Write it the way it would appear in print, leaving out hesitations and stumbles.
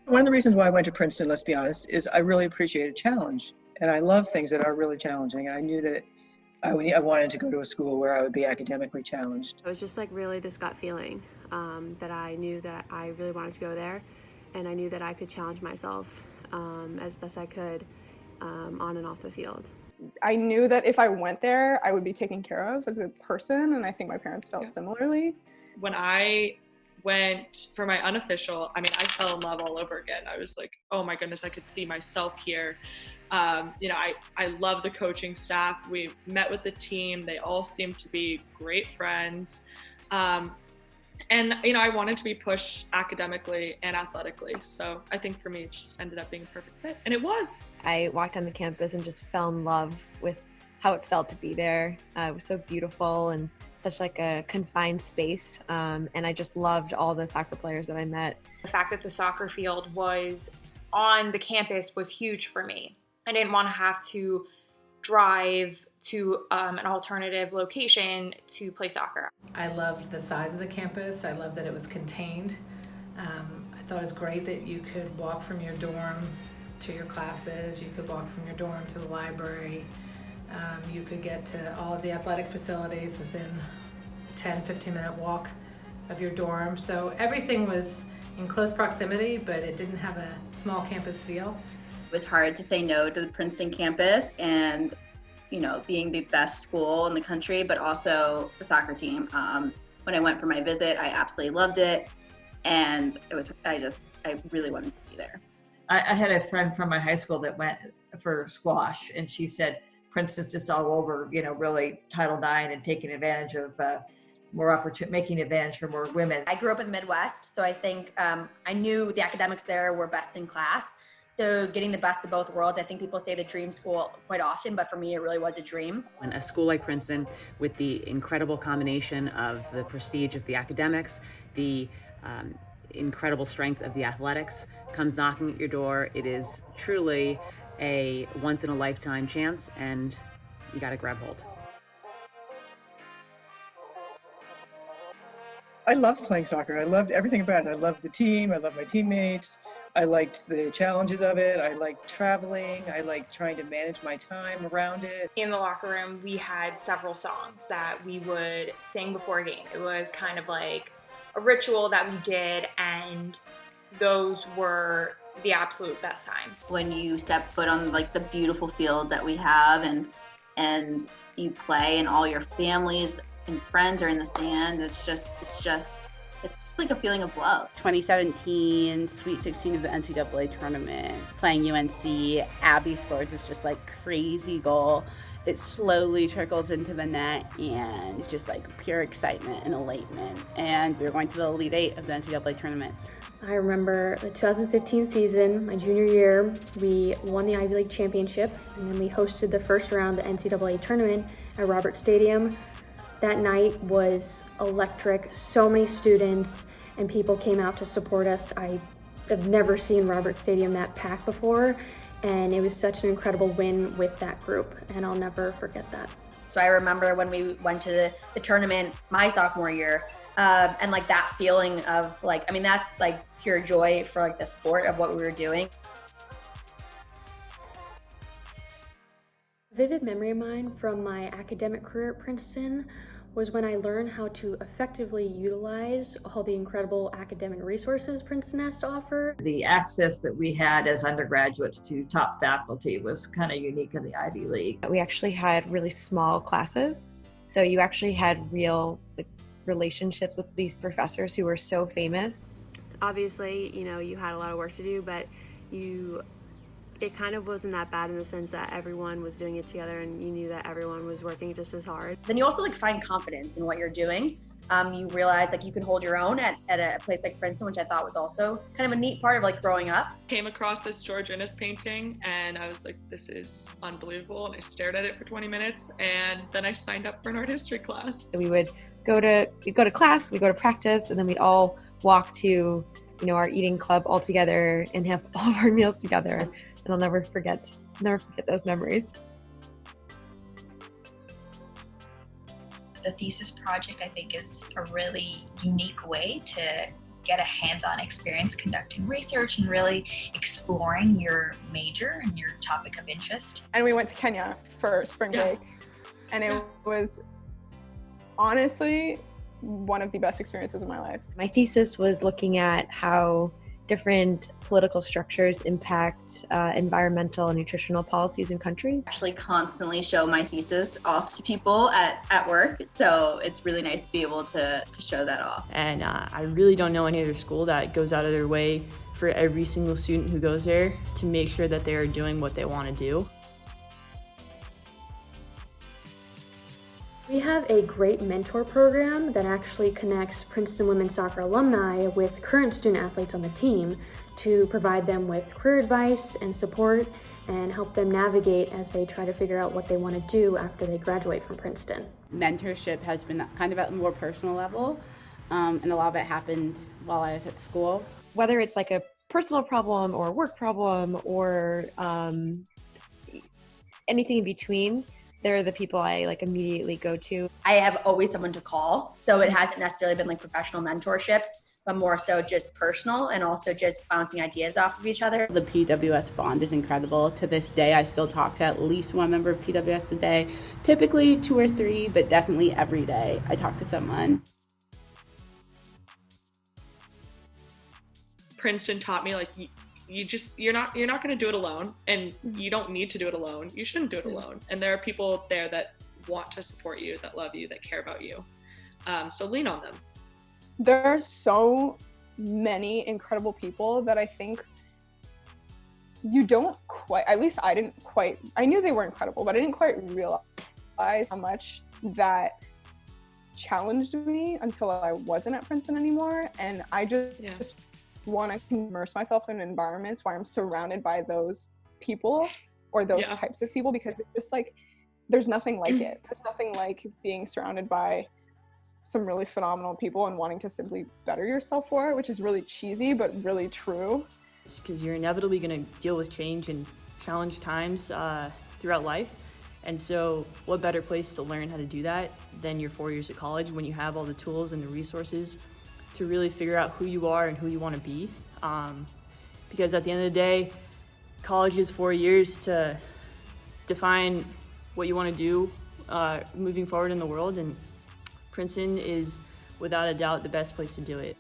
One of the reasons why I went to Princeton, let's be honest, is I really appreciate a challenge. And I love things that are really challenging. And I knew that I wanted to go to a school where I would be academically challenged. It was just like really this gut feeling that I knew that I really wanted to go there. And I knew that I could challenge myself as best I could on and off the field. I knew that if I went there, I would be taken care of as a person. And I think my parents felt similarly. When I went for my unofficial, I fell in love all over again. I was like, oh my goodness, I could see myself here. I love the coaching staff. We met with the team. They all seemed to be great friends. I wanted to be pushed academically and athletically. So I think for me, it just ended up being a perfect fit. And it was. I walked on the campus and just fell in love with how it felt to be there. It was so beautiful and such like a confined space. And I just loved all the soccer players that I met. The fact that the soccer field was on the campus was huge for me. I didn't want to have to drive to an alternative location to play soccer. I loved the size of the campus. I loved that it was contained. I thought it was great that you could walk from your dorm to your classes. You could walk from your dorm to the library. You could get to all of the athletic facilities within a 10-15-minute walk of your dorm. So everything was in close proximity, but it didn't have a small campus feel. It was hard to say no to the Princeton campus and, being the best school in the country, but also the soccer team. When I went for my visit, I absolutely loved it. And I really wanted to be there. I had a friend from my high school that went for squash, and she said Princeton's just all over, really Title IX and taking advantage of more opportunity, making advantage for more women. I grew up in the Midwest, so I think I knew the academics there were best in class. So getting the best of both worlds, I think people say the dream school quite often, but for me, it really was a dream. When a school like Princeton, with the incredible combination of the prestige of the academics, the incredible strength of the athletics, comes knocking at your door, it is truly a once-in-a-lifetime chance, and you got to grab hold. I loved playing soccer. I loved everything about it. I loved the team. I loved my teammates. I liked the challenges of it. I liked traveling. I liked trying to manage my time around it. In the locker room, we had several songs that we would sing before a game. It was kind of like a ritual that we did, and those were the absolute best times. When you step foot on the beautiful field that we have and you play and all your families and friends are in the stand, it's just like a feeling of love. 2017 Sweet 16 of the NCAA tournament, playing UNC, Abby scores this just crazy goal. It slowly trickles into the net, and just pure excitement and elation. And we were going to the Elite Eight of the NCAA tournament. I remember the 2015 season, my junior year, we won the Ivy League championship, and then we hosted the first round of the NCAA tournament at Roberts Stadium. That night was electric. So many students and people came out to support us. I have never seen Roberts Stadium that packed before, and it was such an incredible win with that group, and I'll never forget that. So I remember when we went to the tournament my sophomore year, and that feeling of that's pure joy for the sport of what we were doing. A vivid memory of mine from my academic career at Princeton was when I learned how to effectively utilize all the incredible academic resources Princeton has to offer. The access that we had as undergraduates to top faculty was kind of unique in the Ivy League. We actually had really small classes, so you actually had real relationships with these professors who were so famous. Obviously, you had a lot of work to do, but it kind of wasn't that bad in the sense that everyone was doing it together and you knew that everyone was working just as hard. Then you also find confidence in what you're doing. You realize you can hold your own at a place like Princeton, which I thought was also kind of a neat part of growing up. Came across this George Innes painting and I was like, this is unbelievable. And I stared at it for 20 minutes and then I signed up for an art history class. We would go to class, we'd go to practice, and then we'd all walk to our eating club all together and have all of our meals together. And I'll never forget those memories. The thesis project, I think, is a really unique way to get a hands-on experience conducting research and really exploring your major and your topic of interest. And we went to Kenya for spring break, and it was honestly one of the best experiences of my life. My thesis was looking at how different political structures impact environmental and nutritional policies in countries. Actually constantly show my thesis off to people at work, so it's really nice to be able to show that off. And I really don't know any other school that goes out of their way for every single student who goes there to make sure that they are doing what they want to do. We have a great mentor program that actually connects Princeton women's soccer alumni with current student athletes on the team to provide them with career advice and support and help them navigate as they try to figure out what they want to do after they graduate from Princeton. Mentorship has been kind of at a more personal level, and a lot of it happened while I was at school. Whether it's like a personal problem or a work problem or anything in between, they're the people I like immediately go to. I have always someone to call, so it hasn't necessarily been like professional mentorships, but more so just personal and also just bouncing ideas off of each other. The PWS bond is incredible. To this day, I still talk to at least one member of PWS a day, typically 2 or 3, but definitely every day I talk to someone. Princeton taught me, like, you're not going to do it alone, and you don't need to do it alone. You shouldn't do it alone. And there are people there that want to support you, that love you, that care about you. So lean on them. There are so many incredible people that I think you don't quite, at least I didn't quite, I knew they were incredible, but I didn't quite realize how much that challenged me until I wasn't at Princeton anymore. And I just want to immerse myself in environments where I'm surrounded by those people or those types of people, because it's just like, there's nothing like it. There's nothing like being surrounded by some really phenomenal people and wanting to simply better yourself for it, which is really cheesy, but really true. Because you're inevitably going to deal with change and challenge times throughout life. And so what better place to learn how to do that than your 4 years at college, when you have all the tools and the resources to really figure out who you are and who you want to be. Because at the end of the day, college is 4 years to define what you want to do moving forward in the world, and Princeton is without a doubt the best place to do it.